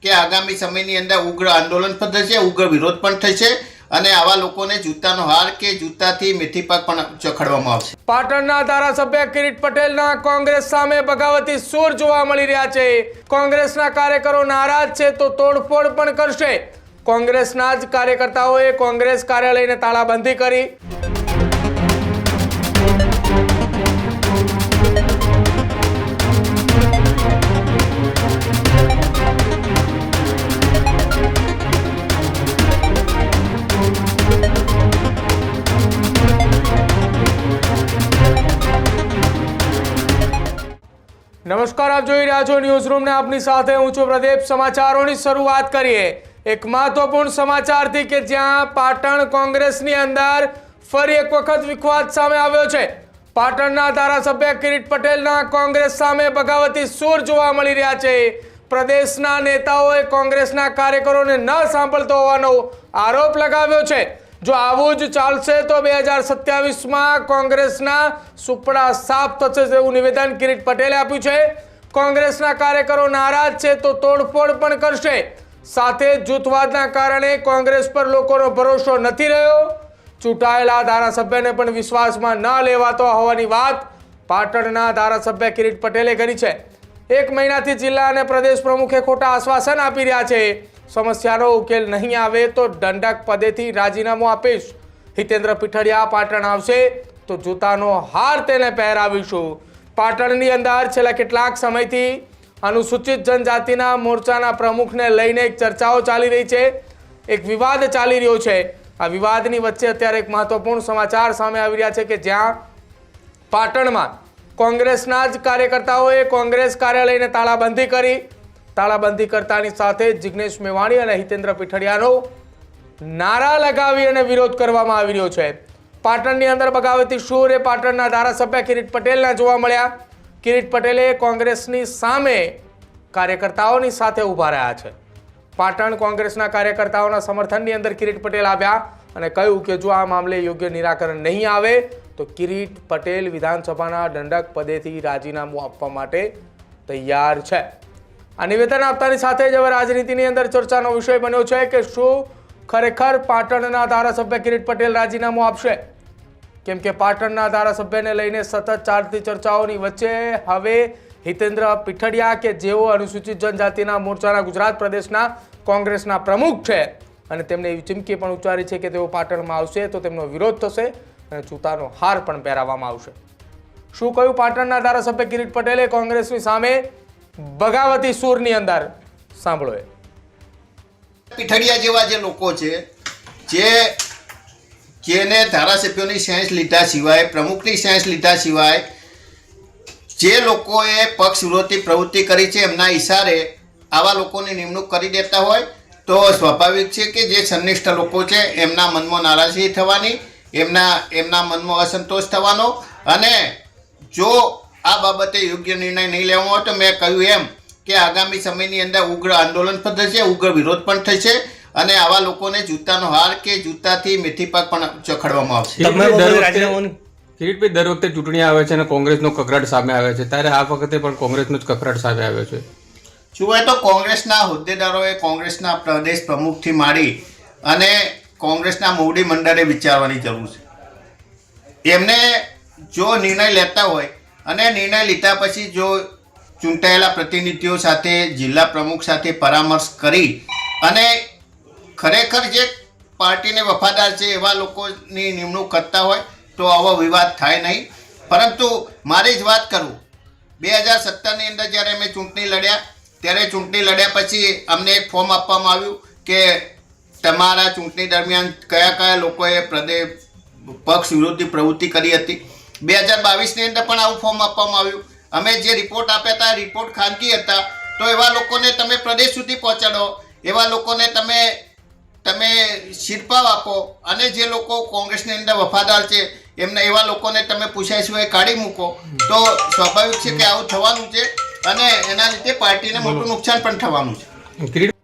કે આગામી સમયની અંદર ઉગ્ર આંદોલન પણ થશે, ઉગ્ર વિરોધ પણ થશે અને આવા લોકોને જૂતાનો હાર કે જૂતાથી મેથી પાક પણ ચખાડવામાં આવશે। પાટણના ધારાસભ્ય કિરીટ પટેલના કોંગ્રેસ સામે બગાવતી સૂર જોવા મળી રહ્યા છે। કોંગ્રેસના કાર્યકરો નારાજ છે તો તોડફોડ પણ કરશે। કોંગ્રેસના જ કાર્યકર્તાઓએ કોંગ્રેસ કાર્યાલયને તાળાબંધી કરી। નમસ્કાર, આપ જોઈ રહ્યા છો ન્યૂઝ રૂમ ને આપની સાથે હું છું પ્રદીપ। સમાચારોની શરૂઆત કરીએ એક મહત્વપૂર્ણ સમાચારથી કે જ્યાં પાટણ કોંગ્રેસની અંદર ફરી એક વખત વિખવાદ સામે આવ્યો છે। પાટણના ધારાસભ્ય કિરીટ પટેલના કોંગ્રેસ સામે બગાવતી સૂર જોવા મળી રહ્યા છે। પ્રદેશના નેતાઓએ કોંગ્રેસના કાર્યકરોને ન સાંભળતો હોવાનો આરોપ લગાવ્યો છે। જો આવું જ ચાલશે તો 2027માં કોંગ્રેસના સુપડા સાફ થશે તેવું નિવેદન કિરીટ પટેલે આપ્યું છે। કોંગ્રેસના કાર્યકરો નારાજ છે તો તોડફોડ પણ કરશે। સાથે જૂથવાદના કારણે કોંગ્રેસ પર લોકોનો ભરોસો નથી રહ્યો। ચૂંટાયેલા ધારાસભ્યને પણ વિશ્વાસમાં ન લેવાતો હોવાની વાત પાટણના ધારાસભ્ય કિરીટ પટેલે કરી છે। એક મહિનાથી જિલ્લા અને પ્રદેશ પ્રમુખે ખોટા આશ્વાસન આપી રહ્યા છે। સમસ્યાનો ઉકેલ નહીં આવે તો દંડક પદેથી રાજીનામું આપીશ। હિતેન્દ્ર પીઠડિયા પાટણ આવશે તો જૂતાનો હાર તેને પહેરાવીશું। પાટણની અંદર છેલ્લા કેટલાક સમયથી અનુસૂચિત જનજાતિના મોરચાના પ્રમુખને લઈને એક ચર્ચાઓ ચાલી રહી છે, એક વિવાદ ચાલી રહ્યો છે। આ વિવાદની વચ્ચે અત્યારે એક મહત્વપૂર્ણ સમાચાર સામે આવી રહ્યા છે કે જ્યાં પાટણમાં કોંગ્રેસના જ કાર્યકર્તાઓએ કોંગ્રેસ કાર્યાલયને તાળાબંધી કરી। તાળાબંધી કરતાની સાથે જિગ્નેશ મેવાણી અને હિતેન્દ્ર પીઠડિયાનો નારા લગાવી અને વિરોધ કરવામાં આવી રહ્યો છે। પાટણની અંદર બગાવતી સૂર એ પાટણના ધારાસભ્ય કિરીટ પટેલના જોવા મળ્યા। કિરીટ પટેલે કોંગ્રેસની સામે કાર્યકર્તાઓની સાથે ઊભા રહ્યા છે। પાટણ કોંગ્રેસના કાર્યકર્તાઓના સમર્થનની અંદર કિરીટ પટેલ આવ્યા અને કહ્યું કે જો આ મામલે યોગ્ય નિરાકરણ નહીં આવે તો કિરીટ પટેલ વિધાનસભાના દંડક પદેથી રાજીનામું આપવા માટે તૈયાર છે। આ નિવેદન આપતાની સાથે જ હવે રાજનીતિની અંદર ચર્ચાનો વિષય બન્યો છે કે શું ખરેખર પાટણના ધારાસભ્ય કિરીટ પટેલ રાજીનામું આપશે? કેમ કે પાટણના ધારાસભ્યને લઈને સતત ચાલતી ચર્ચાઓની વચ્ચે હવે હિતેન્દ્ર પીઠડિયા કે જેઓ અનુસૂચિત જનજાતિના મોરચાના ગુજરાત પ્રદેશના કોંગ્રેસના પ્રમુખ છે અને તેમણે એવી ચીમકી પણ ઉચ્ચારી છે કે તેઓ પાટણમાં આવશે તો તેમનો વિરોધ થશે અને જૂતાનો હાર પણ પહેરાવવામાં આવશે। શું કહ્યું પાટણના ધારાસભ્ય કિરીટ પટેલે કોંગ્રેસની સામે બગાવતી સૂરની અંદર? સાંભળો। પીઠડિયા જેવા જે લોકો છે જેને ધારાસભ્યોની સેન્સ લીધા સિવાય, પ્રમુખની સેન્સ લીધા સિવાય જે લોકોએ પક્ષ વિરોધી પ્રવૃત્તિ કરી છે એમના ઇશારે આવા લોકોની નિમણૂક કરી દેતા હોય તો સ્વાભાવિક છે કે જે સંનિષ્ઠ લોકો છે એમના મનમાં નારાજગી થવાની, એમના મનમાં અસંતોષ થવાનો અને જો આ બાબતે યોગ્ય નિર્ણય નહીં લેવાનો હોય તો મેં કહ્યું એમ કે આગામી સમયની અંદર ઉગ્ર આંદોલન પણ થશે, ઉગ્ર વિરોધ પણ થશે અને આવા લોકોને જૂતાનો હાર કે જૂતાથી મેથી પાક પણ ચખાડવામાં આવશે। કિરીટભાઈ, દર વખતે ચૂંટણી આવે છે અને કોંગ્રેસનો કકરાટ સામે આવે છે, ત્યારે આ વખતે પણ કોંગ્રેસનો જ કકરાટ સામે આવ્યો છે। જુએ તો કોંગ્રેસના હોદ્દેદારોએ કોંગ્રેસના પ્રદેશ પ્રમુખથી માંડી અને કોંગ્રેસના મોવડી મંડળે વિચારવાની જરૂર છે। એમને જો નિર્ણય લેતા હોય અને નિર્ણય લીધા પછી જો ચૂંટાયેલા પ્રતિનિધિઓ સાથે, જિલ્લા પ્રમુખ સાથે પરામર્શ કરી અને ખરેખર જે પાર્ટીને વફાદાર છે એવા લોકોની નિમણૂક કરતા હોય તો આવો વિવાદ થાય નહીં। પરંતુ મારી જ વાત કરું, 2017ની અંદર જ્યારે અમે ચૂંટણી લડ્યા ત્યારે ચૂંટણી લડ્યા પછી અમને એક ફોર્મ આપવામાં આવ્યું કે તમારા ચૂંટણી દરમિયાન કયા કયા લોકોએ પક્ષ વિરોધી પ્રવૃત્તિ કરી હતી। 2022ની અંદર પણ આવું ફોર્મ આપવામાં આવ્યું। અમે જે રિપોર્ટ આપ્યા હતા રિપોર્ટ ખાનગી હતા તો એવા લોકોને તમે પ્રદેશ સુધી પહોંચાડો, એવા લોકોને તમે શિરપાવ આપો અને જે લોકો કોંગ્રેસની અંદર વફાદાર છે એવા લોકોને તમે પૂછ્યા સિવાય કાઢી મૂકો તો સ્વાભાવિક છે કે આવું થવાનું છે અને એના લીધે પાર્ટીને મોટું નુકસાન પણ થવાનું છે।